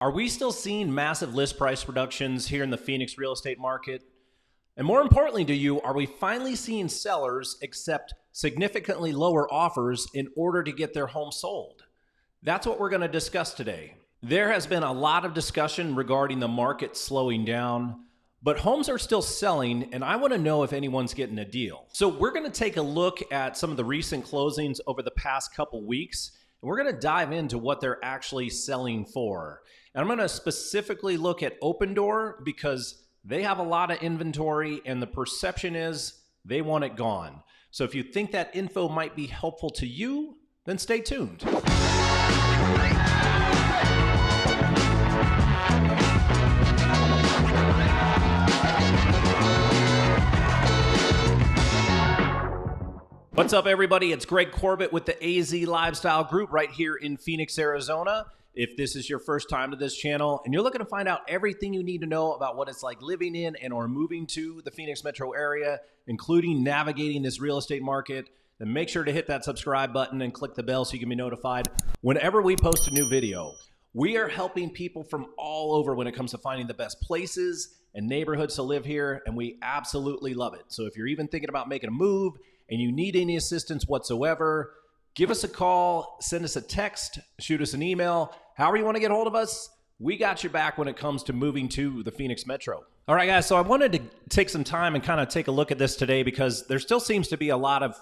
Are we still seeing massive list price reductions here in the Phoenix real estate market? And more importantly to you, are we finally seeing sellers accept significantly lower offers in order to get their home sold? That's what we're going to discuss today. There has been a lot of discussion regarding the market slowing down, but homes are still selling, and I want to know if anyone's getting a deal. So we're going to take a look at some of the recent closings over the past couple weeks, and we're going to dive into what they're actually selling for. And I'm going to specifically look at Opendoor because they have a lot of inventory and the perception is they want it gone. So if you think that info might be helpful to you, then stay tuned. What's up, everybody? It's Greg Corbett with the AZ Lifestyle Group right here in Phoenix, Arizona. If this is your first time to this channel and you're looking to find out everything you need to know about what it's like living in and or moving to the Phoenix metro area, including navigating this real estate market, then make sure to hit that subscribe button and click the bell so you can be notified whenever we post a new video. We are helping people from all over when it comes to finding the best places and neighborhoods to live here, and we absolutely love it. So if you're even thinking about making a move and you need any assistance whatsoever, give us a call, send us a text, shoot us an email, however you want to get a hold of us. We got your back when it comes to moving to the Phoenix metro. All right, guys, so I wanted to take some time and kind of take a look at this today because there still seems to be a lot of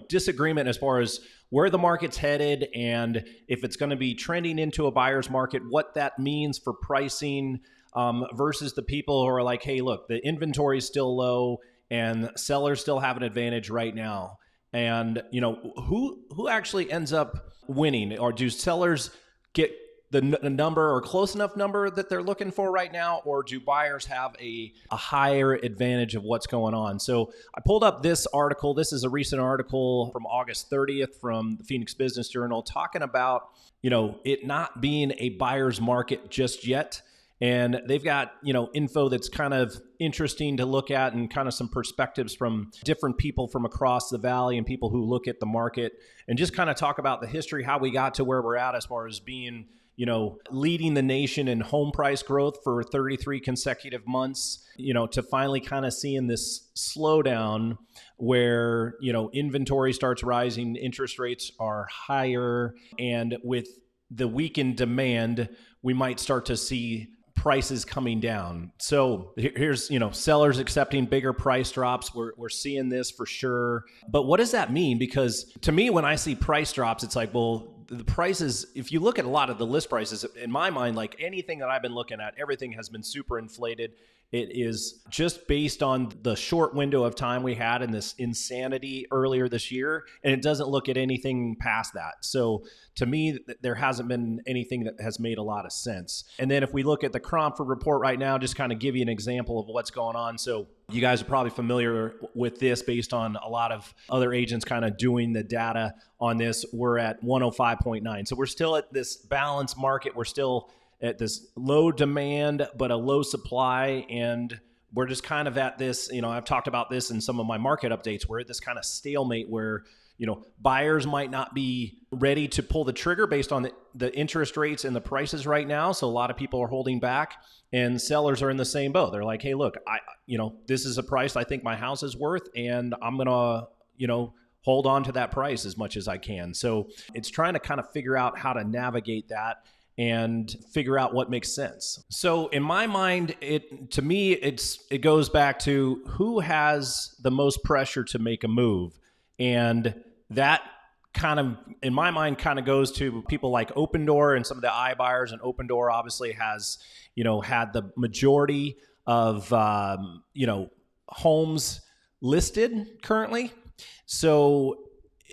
disagreement as far as where the market's headed and if it's going to be trending into a buyer's market, what that means for pricing versus the people who are like, hey, look, the inventory is still low and sellers still have an advantage right now. And, who actually ends up winning? Or do sellers get the number or close enough number that they're looking for right now? Or do buyers have a higher advantage of what's going on? So I pulled up this article. This is a recent article from August 30th from the Phoenix Business Journal talking about, it not being a buyer's market just yet. And they've got, info that's kind of interesting to look at and kind of some perspectives from different people from across the valley and people who look at the market and just kind of talk about the history, how we got to where we're at as far as being, leading the nation in home price growth for 33 consecutive months, to finally kind of seeing this slowdown where, inventory starts rising, interest rates are higher, and with the weakened demand, we might start to see prices coming down. So here's, sellers accepting bigger price drops. We're seeing this for sure. But what does that mean? Because to me, when I see price drops, it's like, well, the prices, if you look at a lot of the list prices, in my mind, like anything that I've been looking at, everything has been super inflated. It is just based on the short window of time we had in this insanity earlier this year, and it doesn't look at anything past that. So to me, there hasn't been anything that has made a lot of sense. And then if we look at the Cromford report right now, just kind of give you an example of what's going on. So you guys are probably familiar with this based on a lot of other agents kind of doing the data on this. We're at 105.9. So we're still at this balanced market. We're still at this low demand, but a low supply. And we're just kind of at this, I've talked about this in some of my market updates. We're at this kind of stalemate where, buyers might not be ready to pull the trigger based on the interest rates and the prices right now. So a lot of people are holding back, and sellers are in the same boat. They're like, hey, look, this is a price I think my house is worth, and I'm going to, hold on to that price as much as I can. So it's trying to kind of figure out how to navigate that and figure out what makes sense. So in my mind, it goes back to who has the most pressure to make a move. And that kind of, in my mind, kind of goes to people like Opendoor and some of the iBuyers. And Opendoor obviously has, had the majority of, homes listed currently. So,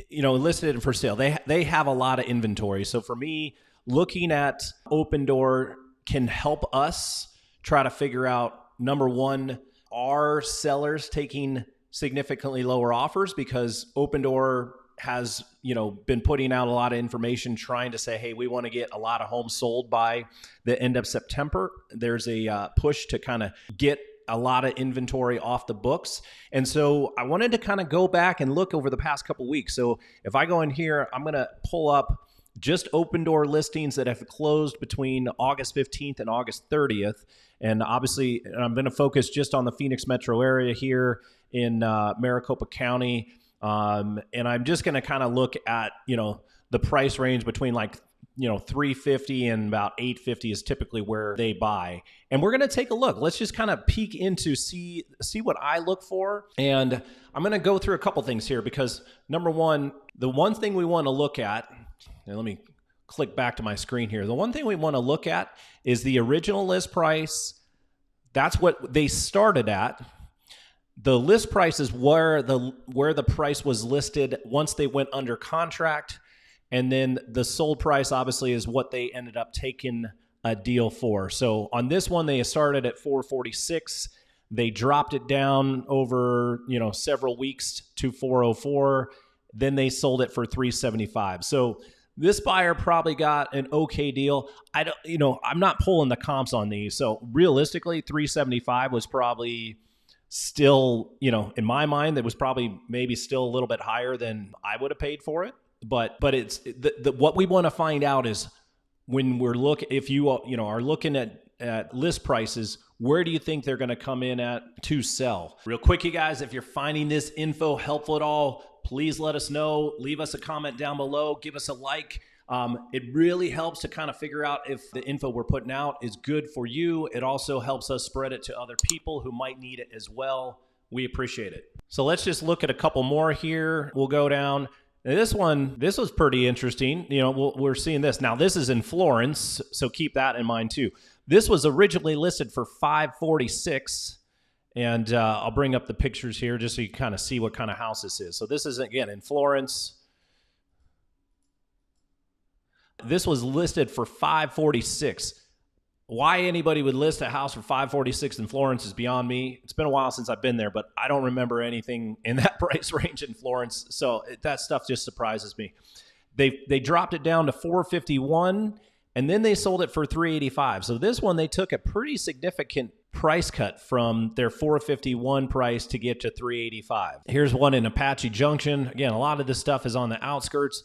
listed for sale. They have a lot of inventory. So for me, looking at Opendoor can help us try to figure out, number one, are sellers taking significantly lower offers? Because Opendoor has, been putting out a lot of information trying to say, hey, we want to get a lot of homes sold by the end of September. There's a push to kind of get a lot of inventory off the books. And so I wanted to kind of go back and look over the past couple weeks. So if I go in here, I'm going to pull up just open door listings that have closed between August 15th and August 30th. And obviously, I'm going to focus just on the Phoenix metro area here in Maricopa County. And I'm just going to kind of look at, the price range between like, $350 and about $850 is typically where they buy. And we're going to take a look. Let's just kind of peek into see what I look for. And I'm going to go through a couple things here because number one, the one thing we want to look at, and let me click back to my screen here. The one thing we want to look at is the original list price. That's what they started at. The list price is where the price was listed once they went under contract. And then the sold price obviously is what they ended up taking a deal for. So on this one, they started at $446. They dropped it down over, several weeks to $404. Then they sold it for $375. So this buyer probably got an okay deal. I'm not pulling the comps on these. So realistically, $375 was probably still, in my mind, that was probably maybe still a little bit higher than I would have paid for it. But it's what we want to find out is when if you are looking at list prices, where do you think they're going to come in at to sell? Real quick, you guys, if you're finding this info helpful at all, please let us know. Leave us a comment down below. Give us a like. It really helps to kind of figure out if the info we're putting out is good for you. It also helps us spread it to other people who might need it as well. We appreciate it. So let's just look at a couple more here. We'll go down. This was pretty interesting. We're seeing this. Now, this is in Florence, so keep that in mind too. This was originally listed for $546, and I'll bring up the pictures here just so you kind of see what kind of house this is. So this is, again, in Florence. This was listed for $546. Why anybody would list a house for $546 in Florence is beyond me. It's been a while since I've been there, but I don't remember anything in that price range in Florence. So that stuff just surprises me. They dropped it down to $451, and then they sold it for $385. So this one, they took a pretty significant price cut from their $451 price to get to $385. Here's one in Apache Junction. Again, a lot of this stuff is on the outskirts.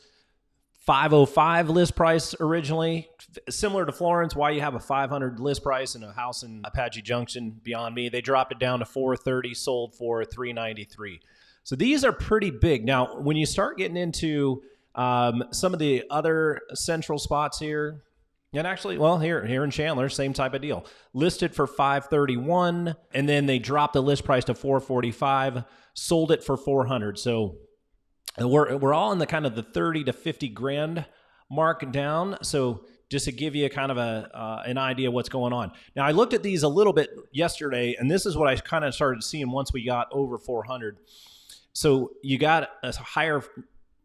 $505 list price originally, similar to Florence. Why you have a $500 list price and a house in Apache Junction, beyond me. They dropped it down to $430, sold for $393. So these are pretty big. Now, when you start getting into some of the other central spots here, and actually, well, here in Chandler, same type of deal. Listed for $531, and then they dropped the list price to $445, sold it for $400. So we're all in the kind of the 30 to 50 grand mark down. So just to give you kind of an idea of what's going on. Now, I looked at these a little bit yesterday, and this is what I kind of started seeing once we got over 400. So you got a higher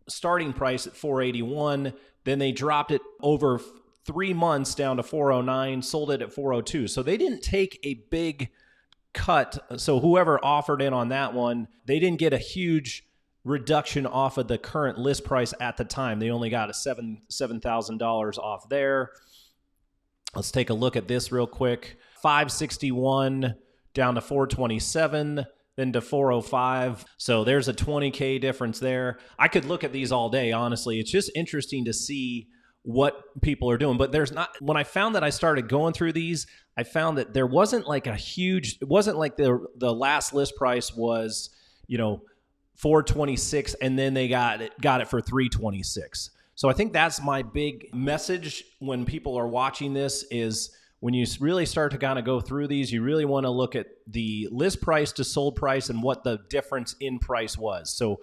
starting price at 481. Then they dropped it over 3 months down to 409, sold it at 402. So they didn't take a big cut. So whoever offered in on that one, they didn't get a huge reduction off of the current list price at the time. They only got a $7,000 off there. Let's take a look at this real quick. 561 down to 427, then to 405. So there's a 20K difference there. I could look at these all day, honestly. It's just interesting to see what people are doing. But there's not, when I found that I started going through these, I found that there wasn't like a huge, it wasn't like the last list price was, $426, and then they got it for $326. So I think that's my big message when people are watching this is when you really start to kind of go through these, you really want to look at the list price to sold price and what the difference in price was. So,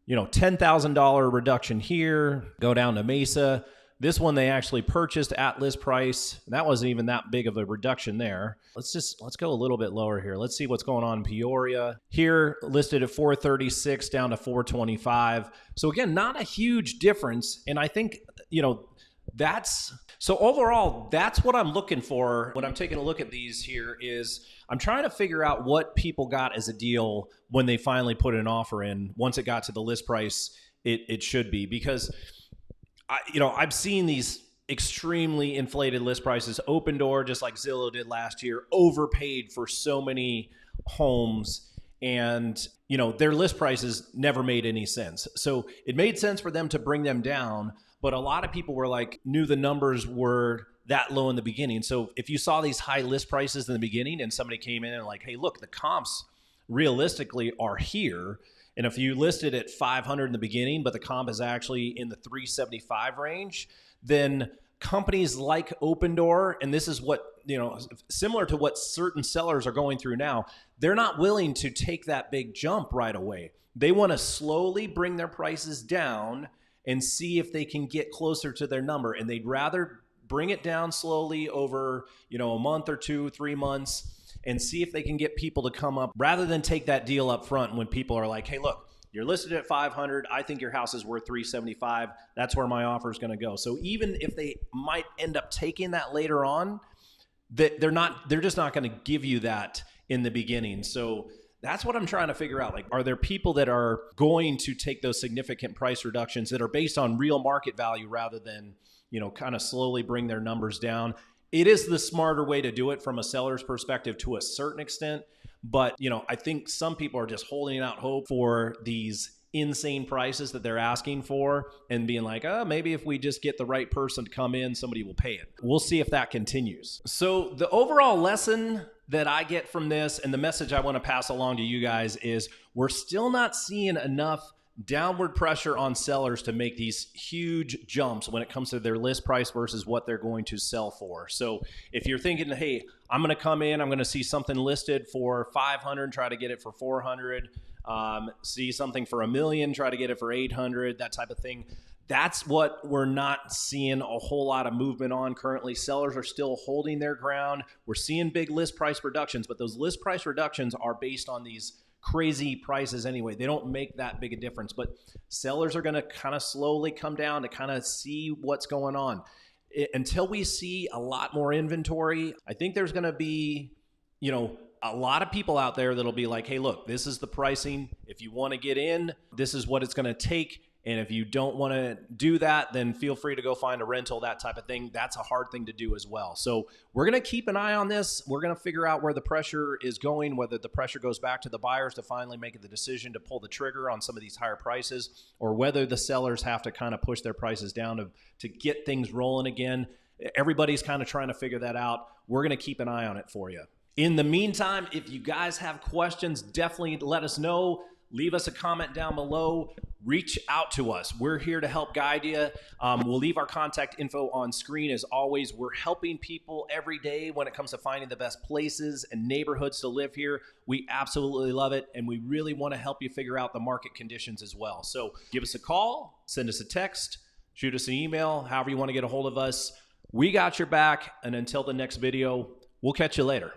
$10,000 reduction here, go down to Mesa. This one they actually purchased at list price. That wasn't even that big of a reduction there. Let's go a little bit lower here. Let's see what's going on in Peoria. Here listed at 436 down to 425. So again, not a huge difference. And I think, so overall, that's what I'm looking for when I'm taking a look at these here is I'm trying to figure out what people got as a deal when they finally put an offer in. Once it got to the list price, it should be, because I've seen these extremely inflated list prices, open door, just like Zillow did last year, overpaid for so many homes, and their list prices never made any sense. So it made sense for them to bring them down, but a lot of people were like, knew the numbers were that low in the beginning. So if you saw these high list prices in the beginning and somebody came in and like, hey, look, the comps realistically are here. And if you listed at 500 in the beginning, but the comp is actually in the 375 range, then companies like Open Door, and this is what, similar to what certain sellers are going through now, they're not willing to take that big jump right away. They want to slowly bring their prices down and see if they can get closer to their number. And they'd rather bring it down slowly over, a month or 2, 3 months, and see if they can get people to come up rather than take that deal up front when people are like, hey, look, you're listed at 500. I think your house is worth 375. That's where my offer is going to go. So even if they might end up taking that later on, they're just not going to give you that in the beginning. So that's what I'm trying to figure out. Like, are there people that are going to take those significant price reductions that are based on real market value rather than, kind of slowly bring their numbers down? It is the smarter way to do it from a seller's perspective to a certain extent. But, I think some people are just holding out hope for these insane prices that they're asking for and being like, oh, maybe if we just get the right person to come in, somebody will pay it. We'll see if that continues. So the overall lesson that I get from this and the message I want to pass along to you guys is we're still not seeing enough downward pressure on sellers to make these huge jumps when it comes to their list price versus what they're going to sell for. So if you're thinking, hey, I'm going to come in, I'm going to see something listed for 500, try to get it for 400, see something for $1 million, try to get it for 800, that type of thing. That's what we're not seeing a whole lot of movement on currently. Sellers are still holding their ground. We're seeing big list price reductions, but those list price reductions are based on these crazy prices anyway. They don't make that big a difference, but sellers are going to kind of slowly come down to kind of see what's going on. Until we see a lot more inventory, I think there's going to be, a lot of people out there that'll be like, hey, look, this is the pricing. If you want to get in, this is what it's going to take. And if you don't want to do that, then feel free to go find a rental, that type of thing. That's a hard thing to do as well. So we're going to keep an eye on this. We're going to figure out where the pressure is going, whether the pressure goes back to the buyers to finally make the decision to pull the trigger on some of these higher prices, or whether the sellers have to kind of push their prices down to get things rolling again. Everybody's kind of trying to figure that out. We're going to keep an eye on it for you. In the meantime, if you guys have questions, definitely let us know. Leave us a comment down below. Reach out to us. We're here to help guide you. We'll leave our contact info on screen. As always, we're helping people every day when it comes to finding the best places and neighborhoods to live here. We absolutely love it, and we really want to help you figure out the market conditions as well. So give us a call, send us a text, shoot us an email, however you want to get a hold of us. We got your back, and until the next video, we'll catch you later.